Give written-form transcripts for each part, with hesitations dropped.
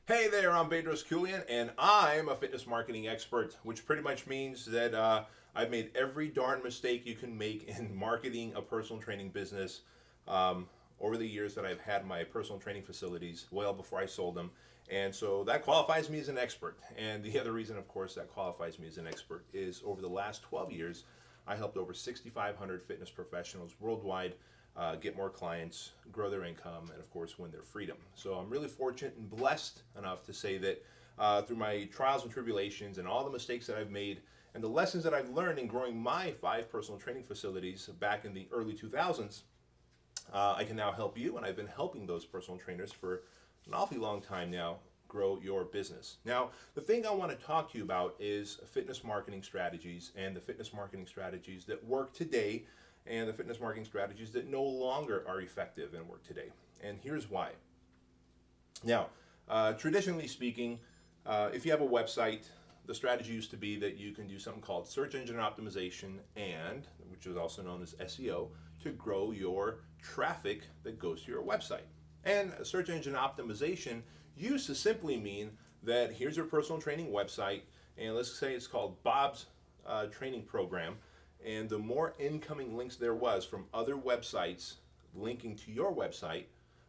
Hey there, I'm Bedros Keuilian, and I'm a fitness marketing expert, which pretty much means that I've made every darn mistake you can make in marketing a personal training business um, over the years that I've had my personal training facilities, well before I sold them. And so that qualifies me as an expert. And the other reason, of course, that qualifies me as an expert is over the last 12 years, I helped over 6,500 fitness professionals worldwide get more clients, grow their income, and of course win their freedom. So I'm really fortunate and blessed enough to say that through my trials and tribulations and all the mistakes that I've made and the lessons that I've learned in growing my 5 personal training facilities back in the early 2000s, I can now help you, and I've been helping those personal trainers for an awfully long time now grow your business. Now, the thing I want to talk to you about is fitness marketing strategies and the fitness marketing strategies that work today and the fitness marketing strategies that no longer are effective and work today. And here's why. Now, traditionally speaking, if you have a website, the strategy used to be that you can do something called search engine optimization and, which is also known as SEO, to grow your traffic that goes to your website. And search engine optimization used to simply mean that here's your personal training website, and let's say it's called Bob's training program, and the more incoming links there was from other websites linking to your website,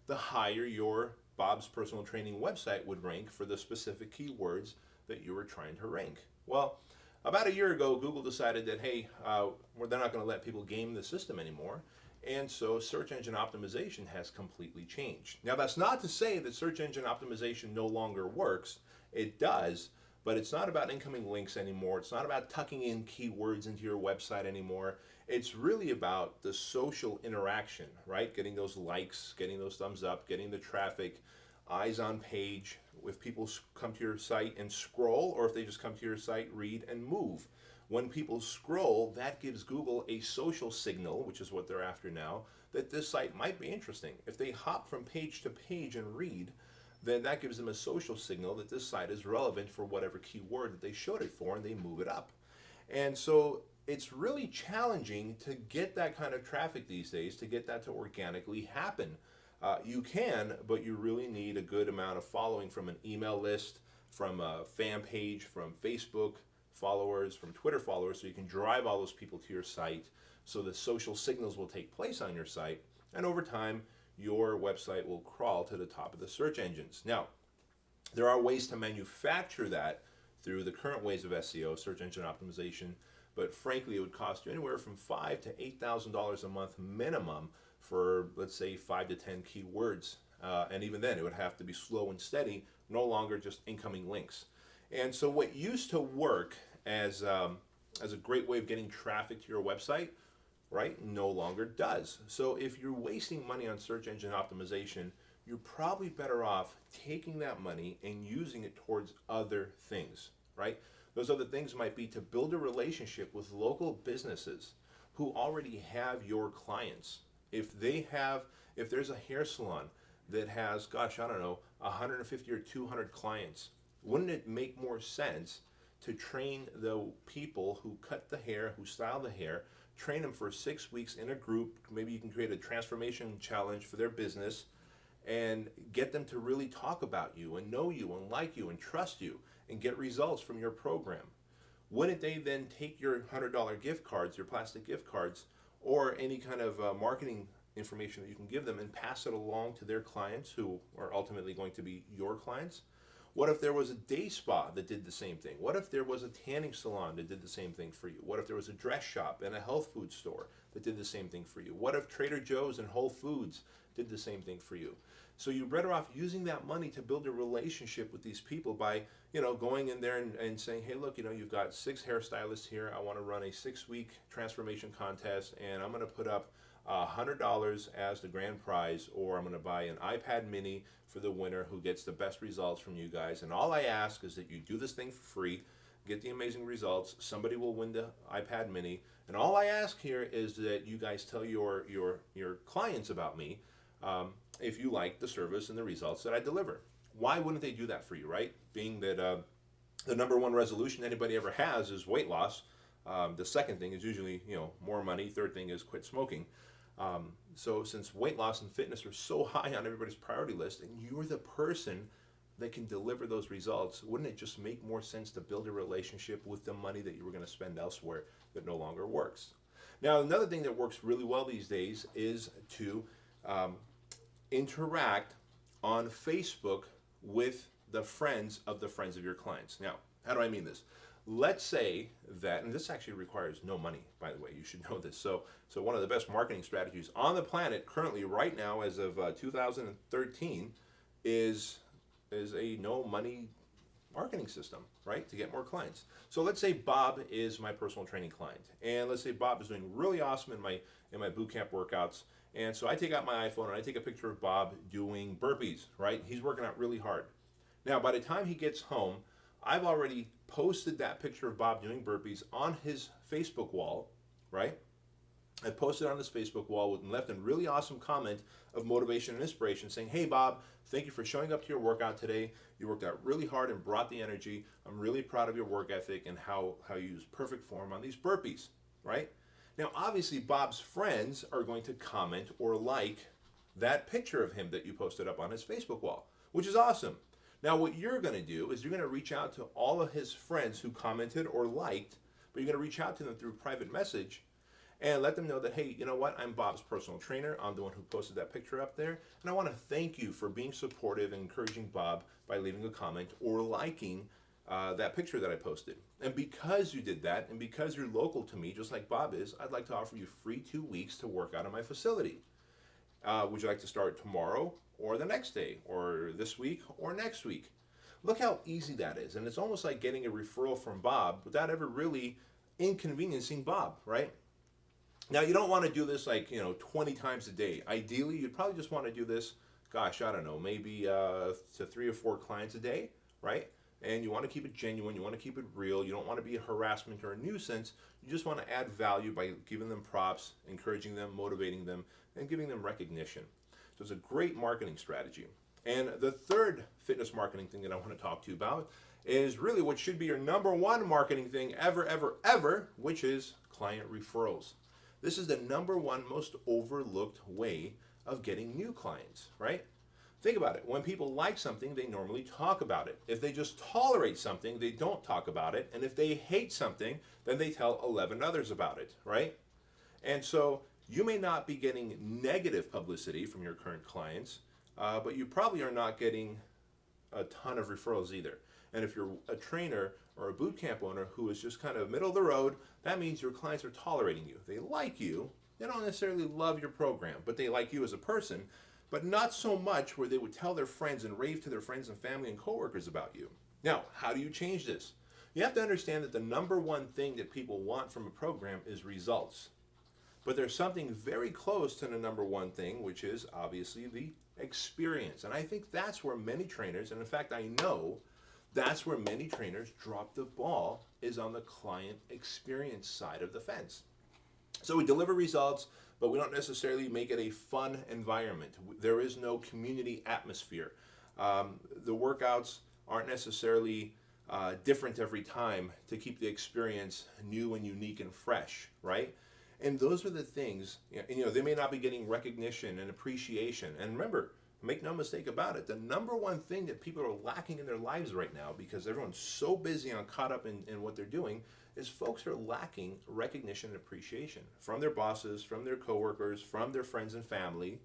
the higher your Bob's personal training website would rank for the specific keywords that you were trying to rank. Well, about a year ago, Google decided that, hey, they're not going to let people game the system anymore. And so search engine optimization has completely changed. Now, that's not to say that search engine optimization no longer works. It does, but it's not about incoming links anymore. It's not about tucking in keywords into your website anymore. It's really about the social interaction, right? Getting those likes, getting those thumbs up, getting the traffic, eyes on page. If people come to your site and scroll, or if they just come to your site, read, and move. When people scroll, that gives Google a social signal, which is what they're after now, that this site might be interesting. If they hop from page to page and read, then that gives them a social signal that this site is relevant for whatever keyword that they showed it for, and they move it up. And so it's really challenging to get that kind of traffic these days, to get that to organically happen. You can, but you really need a good amount of following from an email list, from a fan page, from Facebook followers, from Twitter followers, so you can drive all those people to your site so the social signals will take place on your site. And over time, your website will crawl to the top of the search engines. Now, there are ways to manufacture that through the current ways of SEO, search engine optimization, but frankly, it would cost you anywhere from $5,000 to $8,000 a month minimum for, let's say, 5 to 10 keywords. And even then, it would have to be slow and steady, no longer just incoming links. And so, what used to work as a great way of getting traffic to your website, right, no longer does. So, if you're wasting money on search engine optimization, you're probably better off taking that money and using it towards other things, right? Those other things might be to build a relationship with local businesses who already have your clients. If there's a hair salon that has, gosh, I don't know, 150 or 200 clients, wouldn't it make more sense to train the people who cut the hair, who style the hair, train them for 6 weeks in a group? Maybe you can create a transformation challenge for their business and get them to really talk about you and know you and like you and trust you and get results from your program. Wouldn't they then take your $100 gift cards, your plastic gift cards, or any kind of marketing information that you can give them and pass it along to their clients who are ultimately going to be your clients? What if there was a day spa that did the same thing? What if there was a tanning salon that did the same thing for you? What if there was a dress shop and a health food store that did the same thing for you? What if Trader Joe's and Whole Foods did the same thing for you? So you're better off using that money to build a relationship with these people by, going in there and saying, hey, look, you've got 6 hairstylists here. I want to run a 6-week transformation contest, and I'm going to put up $100 as the grand prize, or I'm going to buy an iPad mini for the winner who gets the best results from you guys. And all I ask is that you do this thing for free, get the amazing results. Somebody will win the iPad mini. And all I ask here is that you guys tell your clients about me if you like the service and the results that I deliver. Why wouldn't they do that for you, right? Being that the number one resolution anybody ever has is weight loss. The second thing is usually, more money. Third thing is quit smoking. So since weight loss and fitness are so high on everybody's priority list, and you're the person that can deliver those results, wouldn't it just make more sense to build a relationship with the money that you were going to spend elsewhere that no longer works? Now, another thing that works really well these days is to interact on Facebook with the friends of your clients. Now, how do I mean this? Let's say that, and this actually requires no money, by the way, you should know this. So one of the best marketing strategies on the planet currently, right now, as of 2013, is a no money marketing system, right, to get more clients. So let's say Bob is my personal training client, and let's say Bob is doing really awesome in my boot camp workouts. And so I take out my iPhone and I take a picture of Bob doing burpees, right? He's working out really hard. Now, by the time he gets home, I've already posted that picture of Bob doing burpees on his Facebook wall, right? I posted on his Facebook wall and left a really awesome comment of motivation and inspiration saying, hey Bob, thank you for showing up to your workout today. You worked out really hard and brought the energy. I'm really proud of your work ethic and how you use perfect form on these burpees, right? Now, obviously, Bob's friends are going to comment or like that picture of him that you posted up on his Facebook wall, which is awesome. Now, what you're going to do is you're going to reach out to all of his friends who commented or liked, but you're going to reach out to them through private message and let them know that, hey, you know what? I'm Bob's personal trainer. I'm the one who posted that picture up there. And I want to thank you for being supportive and encouraging Bob by leaving a comment or liking that picture that I posted. And because you did that, and because you're local to me, just like Bob is, I'd like to offer you free 2 weeks to work out in my facility. Would you like to start tomorrow or the next day or this week or next week? Look how easy that is. And it's almost like getting a referral from Bob without ever really inconveniencing Bob, right? Now, you don't want to do this 20 times a day. Ideally, you'd probably just want to do this, gosh, I don't know, maybe to 3 or 4 clients a day, right? And you want to keep it genuine, you want to keep it real, you don't want to be a harassment or a nuisance, you just want to add value by giving them props, encouraging them, motivating them, and giving them recognition. So it's a great marketing strategy. And the third fitness marketing thing that I want to talk to you about is really what should be your number one marketing thing ever, which is client referrals. This is the number one most overlooked way of getting new clients, right? Think about it. When people like something, they normally talk about it. If they just tolerate something, they don't talk about it. And if they hate something, then they tell 11 others about it, right? And so you may not be getting negative publicity from your current clients, but you probably are not getting a ton of referrals either. And if you're a trainer or a boot camp owner who is just kind of middle of the road, that means your clients are tolerating you. They like you. They don't necessarily love your program, but they like you as a person, but not so much where they would tell their friends and rave to their friends and family and coworkers about you. Now, how do you change this? You have to understand that the number one thing that people want from a program is results. But there's something very close to the number one thing, which is obviously the experience. And I think that's where many trainers, and in fact I know that's where many trainers drop the ball, is on the client experience side of the fence. So we deliver results, but we don't necessarily make it a fun environment. There is no community atmosphere. The workouts aren't necessarily different every time to keep the experience new and unique and fresh, right? And those are the things, they may not be getting recognition and appreciation. And remember, make no mistake about it, the number one thing that people are lacking in their lives right now, because everyone's so busy and caught up in what they're doing, is folks are lacking recognition and appreciation from their bosses, from their coworkers, from their friends and family.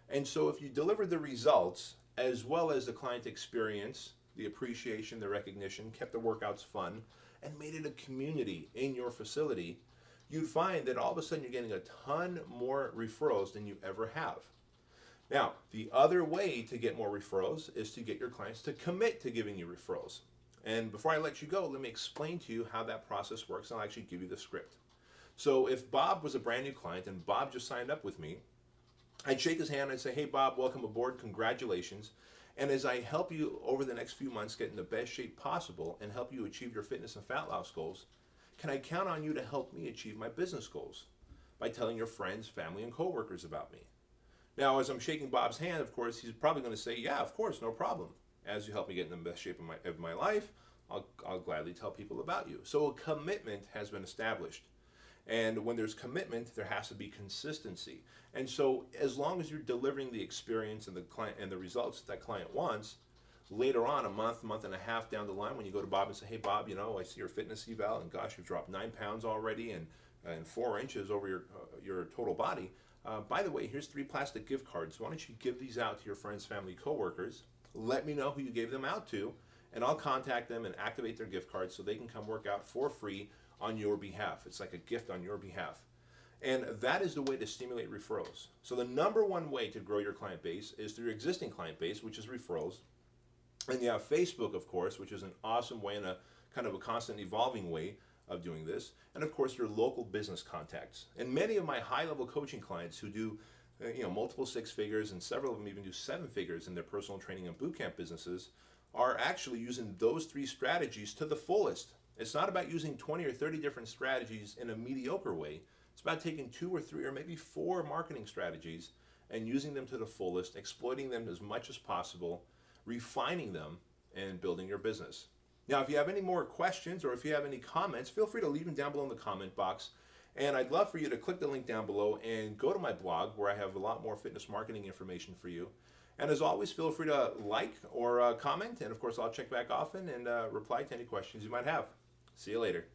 And so if you deliver the results, as well as the client experience, the appreciation, the recognition, kept the workouts fun, and made it a community in your facility, you'd find that all of a sudden you're getting a ton more referrals than you ever have. Now, the other way to get more referrals is to get your clients to commit to giving you referrals. And before I let you go, let me explain to you how that process works, and I'll actually give you the script. So if Bob was a brand new client and Bob just signed up with me, I'd shake his hand and I'd say, hey Bob, welcome aboard, congratulations. And as I help you over the next few months get in the best shape possible and help you achieve your fitness and fat loss goals, can I count on you to help me achieve my business goals by telling your friends, family, and coworkers about me? Now, as I'm shaking Bob's hand, of course, he's probably going to say, yeah, of course, no problem. As you help me get in the best shape of my life, I'll gladly tell people about you. So a commitment has been established. And when there's commitment, there has to be consistency. And so as long as you're delivering the experience and the client and the results that client wants, later on, a month and a half down the line, when you go to Bob and say, hey Bob, I see your fitness eval, and gosh, you've dropped 9 pounds already, and 4 inches over your total body. By the way, here's 3 plastic gift cards. Why don't you give these out to your friends, family, coworkers? Let me know who you gave them out to, and I'll contact them and activate their gift cards so they can come work out for free on your behalf. It's like a gift on your behalf. And that is the way to stimulate referrals. So the number one way to grow your client base is through your existing client base, which is referrals. And you have Facebook, of course, which is an awesome way and a kind of a constant evolving way of doing this. And of course, your local business contacts. And many of my high-level coaching clients who do multiple 6 figures, and several of them even do 7 figures in their personal training and bootcamp businesses, are actually using those 3 strategies to the fullest. It's not about using 20 or 30 different strategies in a mediocre way. It's about taking 2 or 3 or maybe 4 marketing strategies and using them to the fullest, exploiting them as much as possible, refining them, and building your business. Now, if you have any more questions or if you have any comments, feel free to leave them down below in the comment box. And I'd love for you to click the link down below and go to my blog where I have a lot more fitness marketing information for you. And as always, feel free to like or comment. And of course, I'll check back often and reply to any questions you might have. See you later.